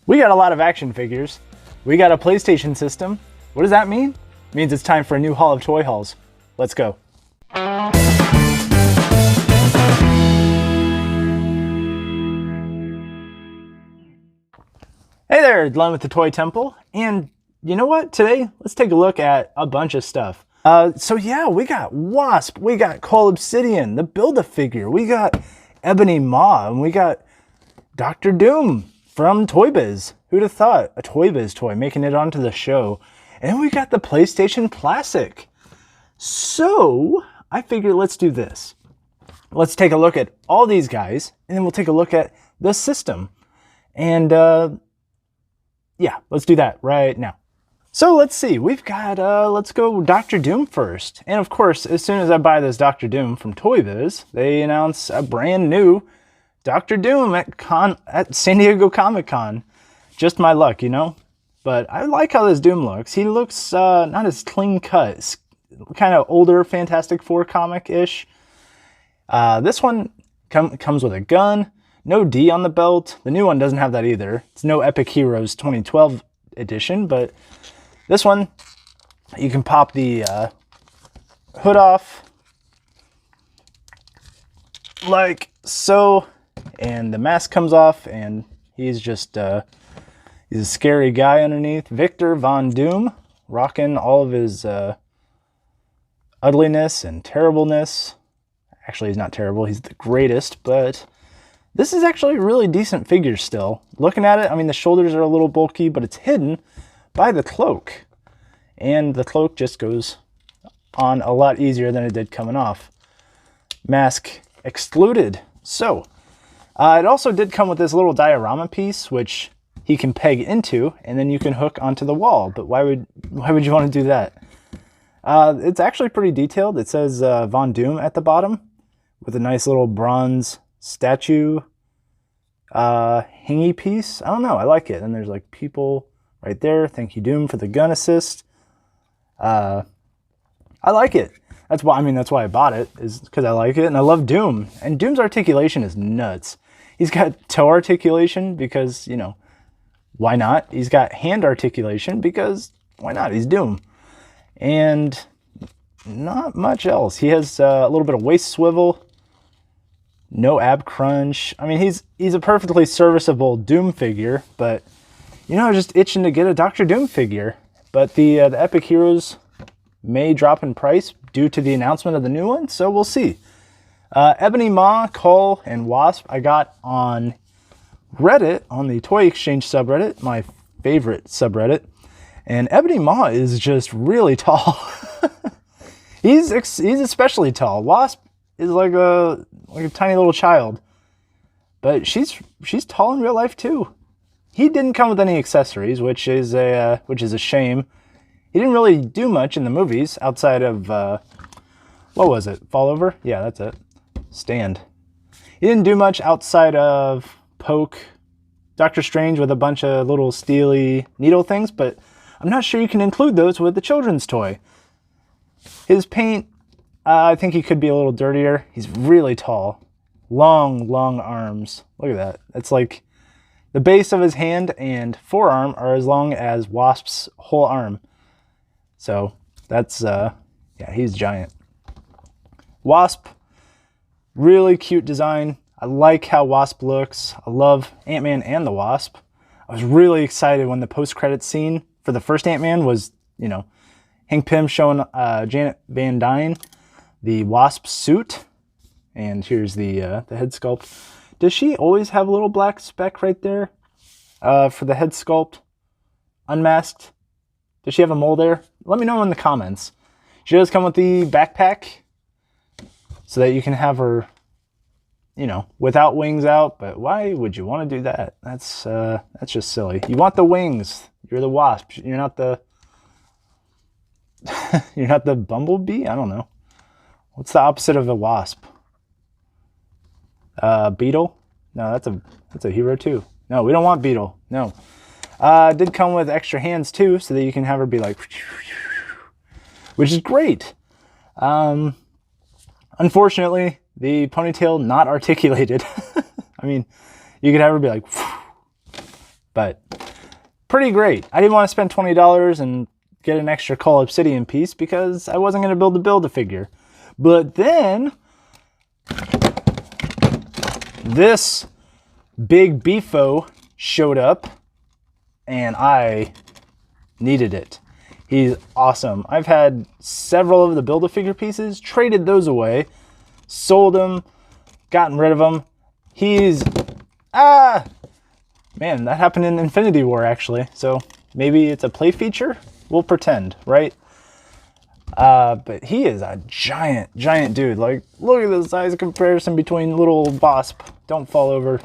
We got a lot of action figures. We got a PlayStation system. What does that mean? It means it's time for a new haul of toy hauls. Let's go. Hey there, Glenn with the Toy Temple. And you know what? Today, let's take a look at a bunch of stuff. So yeah, we got Wasp, we got Cole Obsidian, the Build-A-Figure, we got Ebony Maw, and we got Dr. Doom from Toy Biz. Who'd have thought? A Toy Biz toy making it onto the show. And we got the PlayStation Classic. So I figured let's do this. Let's take a look at all these guys, and then we'll take a look at the system. And yeah, let's do that right now. So let's see, we've got, let's go Dr. Doom first. And of course, as soon as I buy this Dr. Doom from Toy Biz, they announce a brand new Dr. Doom at San Diego Comic-Con. Just my luck, you know? But I like how this Doom looks. He looks not as clean cut. It's kind of older Fantastic Four comic-ish. This one comes with a gun. No D on the belt. The new one doesn't have that either. It's no Epic Heroes 2012 edition, but this one, you can pop the hood off like so, and the mask comes off, and he's just he's a scary guy underneath. Victor Von Doom, rocking all of his ugliness and terribleness. Actually, he's not terrible. He's the greatest, but this is actually a really decent figure still. Looking at it, I mean, the shoulders are a little bulky, but it's hidden by the cloak. And the cloak just goes on a lot easier than it did coming off. Mask excluded. So, it also did come with this little diorama piece, which he can peg into, and then you can hook onto the wall. But why would you want to do that? It's actually pretty detailed. It says Von Doom at the bottom with a nice little bronze statue hingy piece. I don't know, I like it. And there's like people right there. Thank you, Doom, for the gun assist. I like it. That's why I bought it, is because I like it, and I love Doom. And Doom's articulation is nuts. He's got toe articulation because, you know, why not? He's got hand articulation because why not? He's Doom. And not much else. He has a little bit of waist swivel. No ab crunch. I mean, he's a perfectly serviceable Doom figure, but, you know, just itching to get a Dr. Doom figure. But the Epic Heroes may drop in price due to the announcement of the new one, so we'll see. Ebony Maw, Cole, and Wasp I got on Reddit, on the Toy Exchange subreddit, my favorite subreddit. And Ebony Maw is just really tall. He's especially tall. Wasp is like a tiny little child, but she's tall in real life too. He didn't come with any accessories, which is a shame. He didn't really do much in the movies outside of what was it? Fall Over? Yeah, that's it. Stand. He didn't do much outside of poke Doctor Strange with a bunch of little steely needle things, but I'm not sure you can include those with the children's toy. His paint, I think he could be a little dirtier. He's really tall. Long arms. Look at that. It's like the base of his hand and forearm are as long as Wasp's whole arm. So that's, yeah, he's giant. Wasp, really cute design. I like how Wasp looks. I love Ant-Man and the Wasp. I was really excited when the post-credits scene for the first Ant-Man was, you know, Hank Pym showing Janet Van Dyne the Wasp suit. And here's the head sculpt. Does she always have a little black speck right there for the head sculpt? Unmasked? Does she have a mole there? Let me know in the comments. She does come with the backpack so that you can have her, you know, without wings out. But why would you want to do that? That's just silly. You want the wings. You're the Wasp. You're not the you're not the bumblebee? I don't know. What's the opposite of a wasp? Beetle? No, that's a hero too. No, we don't want Beetle. No. Did come with extra hands too, so that you can have her be like, which is great. Unfortunately, the ponytail not articulated. I mean, you could have her be like, but pretty great. I didn't want to spend $20 and get an extra Call Obsidian piece because I wasn't going to Build-A-Figure. But then this big beefo showed up and I needed it. He's awesome. I've had several of the Build-A-Figure pieces, traded those away, sold them, gotten rid of them. He's, man, that happened in Infinity War actually. So maybe it's a play feature? We'll pretend, right? But he is a giant dude. Like, look at the size comparison between little Wasp. Don't fall over.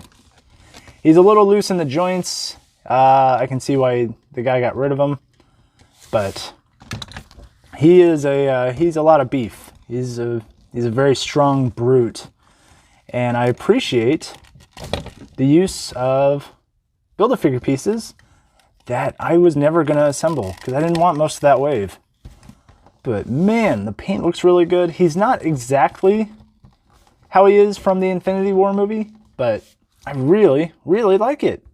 He's a little loose in the joints. I can see why the guy got rid of him. But he is he's a lot of beef. He's a very strong brute. And I appreciate the use of Build-A-Figure pieces that I was never going to assemble because I didn't want most of that wave. But man, the paint looks really good. He's not exactly how he is from the Infinity War movie, but I really like it.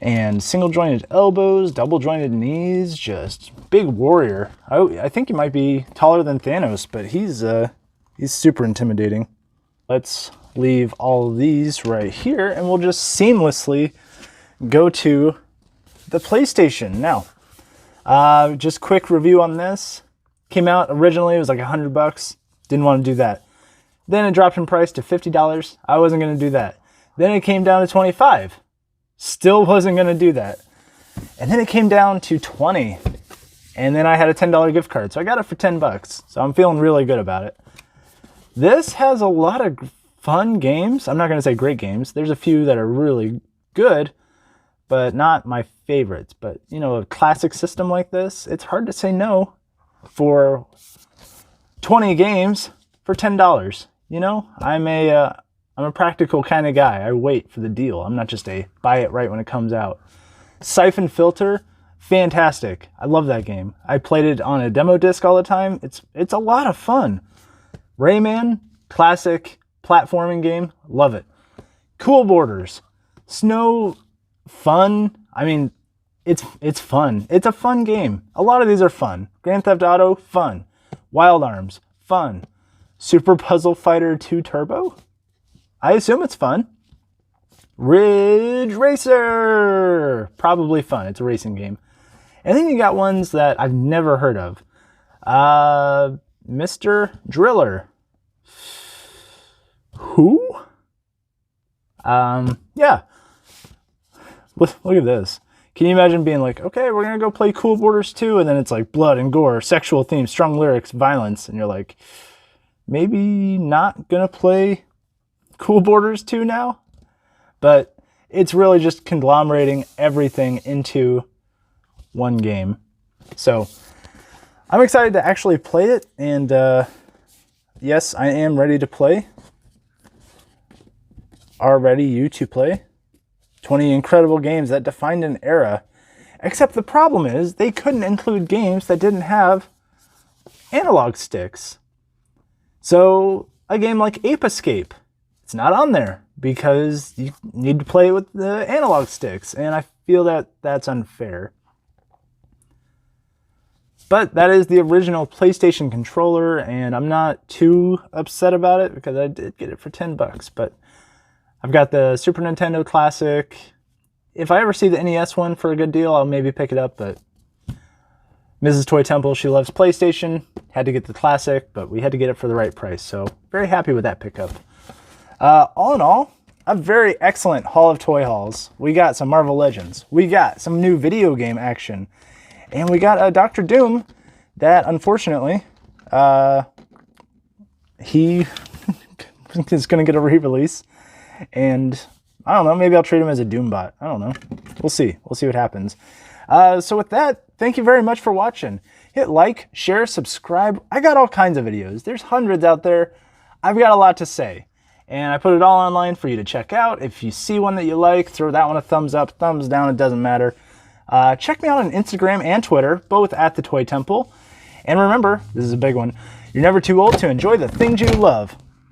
And single jointed elbows, double jointed knees, just big warrior. I think he might be taller than Thanos, but he's super intimidating. Let's leave all of these right here and we'll just seamlessly go to the PlayStation. Now, just quick review on this. Came out originally, it was like $100. Didn't want to do that. Then it dropped in price to $50. I wasn't going to do that. Then it came down to $25. Still wasn't going to do that. And then it came down to $20. And then I had a $10 gift card. So I got it for $10. So I'm feeling really good about it. This has a lot of fun games. I'm not going to say great games. There's a few that are really good, but not my favorites. But, you know, a classic system like this, it's hard to say no for 20 games for $10. You know, I'm a practical kind of guy. I wait for the deal. I'm not just a buy it right when it comes out. Siphon Filter, fantastic. I love that game. I played it on a demo disc all the time. It's a lot of fun. Rayman, classic platforming game. Love it. Cool Borders, snow, fun. I mean, it's fun. It's a fun game. A lot of these are fun. Grand Theft Auto, fun. Wild Arms, fun. Super Puzzle Fighter 2 Turbo, I assume it's fun. Ridge Racer, probably fun. It's a racing game. And then you got ones that I've never heard of. Mr. Driller. Who? Yeah. Look at this. Can you imagine being like, okay, we're going to go play Cool Borders 2, and then it's like blood and gore, sexual themes, strong lyrics, violence, and you're like, maybe not going to play Cool Borders 2 now? But it's really just conglomerating everything into one game. So I'm excited to actually play it, and yes, I am ready to play. Are ready you to play? 20 incredible games that defined an era. Except the problem is they couldn't include games that didn't have analog sticks. So a game like Ape Escape, it's not on there because you need to play with the analog sticks, and I feel that that's unfair. But that is the original PlayStation controller, and I'm not too upset about it because I did get it for $10. But I've got the Super Nintendo Classic. If I ever see the NES one for a good deal, I'll maybe pick it up, but Mrs. Toy Temple, she loves PlayStation. Had to get the Classic, but we had to get it for the right price, so very happy with that pickup. All in all, a very excellent haul of toy hauls. We got some Marvel Legends. We got some new video game action. And we got a Dr. Doom that, unfortunately, he is going to get a re-release. And I don't know, maybe I'll treat him as a Doombot. I don't know. We'll see. We'll see what happens. So with that, thank you very much for watching. Hit like, share, subscribe. I got all kinds of videos. There's hundreds out there. I've got a lot to say. And I put it all online for you to check out. If you see one that you like, throw that one a thumbs up, thumbs down, it doesn't matter. Check me out on Instagram and Twitter, both at The Toy Temple. And remember, this is a big one, you're never too old to enjoy the things you love.